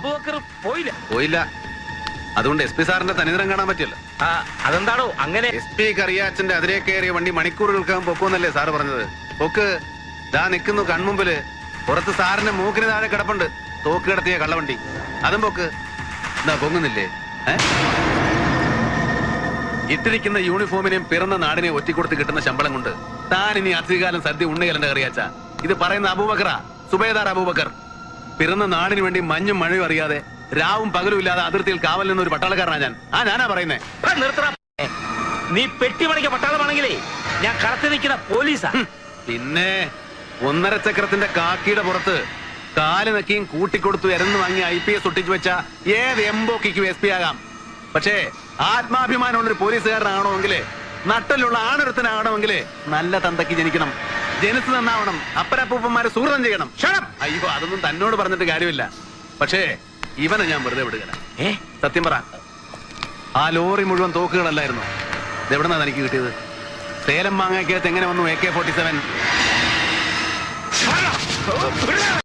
അബൂബക്കർ പോയില്ല. പോയില്ല. അതുകൊണ്ട് SP സാറിന്റെ തനിനിറം കാണാൻ പറ്റില്ല. അതെന്താണോ അങ്ങനെ? SP കറിയാച്ചന്റെ അതിരെ കയറിയ വണ്ടി മണിക്കൂറുകൾക്കകം പൊക്കുമെന്നല്ലേ സാറ് പറഞ്ഞത്? പൊക്ക് ദാ നിൽക്കുന്നു കൺമുമ്പില്. പുറത്ത് സാറിന്റെ മൂക്കിന് താഴെ കിടപ്പുണ്ട് തോക്ക് കിടത്തിയ കള്ളവണ്ടി. അതും പൊക്ക്. എന്താ പൊങ്ങുന്നില്ലേ? ഇട്ടിരിക്കുന്ന യൂണിഫോമിനെയും പിറന്ന നാടിനെയും ഒറ്റിക്കൊടുത്ത് കിട്ടുന്ന ശമ്പളം കൊണ്ട് താൻ ഇനി അധികാലം സദ്യ ഉണ്ണുകലന്റെ കറിയാച്ച. ഇത് പറയുന്ന അബൂബക്കറാ, സുബൈദാർ അബൂബക്കർ. പിറന്ന നാടിന് വേണ്ടി മഞ്ഞും മഴയും അറിയാതെ രാവും പകലും ഇല്ലാതെ അതിർത്തിയിൽ കാവൽ നിന്ന ഒരു പട്ടാളക്കാരനാ ഞാൻ. ഞാനാ പറയുന്നേ. നീ പെട്ടിമണിക്ക പട്ടാളമാണെങ്കിലേ ഞാൻ കളത്തി നിൽക്കുന്ന പോലീസാ. പിന്നെ 1.5 ചക്രത്തിന്റെ കാക്കിയുടെ പുറത്ത് കാല് നക്കിയും കൂട്ടിക്കൊടുത്തു എരന്ന് വാങ്ങി IPS ഒട്ടിച്ചു വെച്ച ഏത് എംബോക്കിക്കും SP ആകാം. പക്ഷേ ആത്മാഭിമാനമുള്ളൊരു പോലീസുകാരനാകണമെങ്കിലേ, നട്ടലുള്ള ആണൊരുത്തനാകണമെങ്കിലേ നല്ല തന്തയ്ക്ക് ജനിക്കണം. ജനിച്ചു നന്നാവണം. അപ്പരപ്പൂപ്പന്മാരെ സുഹൃതം ചെയ്യണം. അയ്യോ, അതൊന്നും തന്നോട് പറഞ്ഞിട്ട് കാര്യമില്ല. പക്ഷേ ഇവനെ ഞാൻ വെറുതെ വിടുകയാണ്. സത്യം പറ, ആ ലോറി മുഴുവൻ തോക്കുകളല്ലായിരുന്നു. ഇതെവിടുന്നാ തനിക്ക് കിട്ടിയത്? സേലം മാങ്ങാക്കകത്ത് എങ്ങനെ വന്നു AK-47?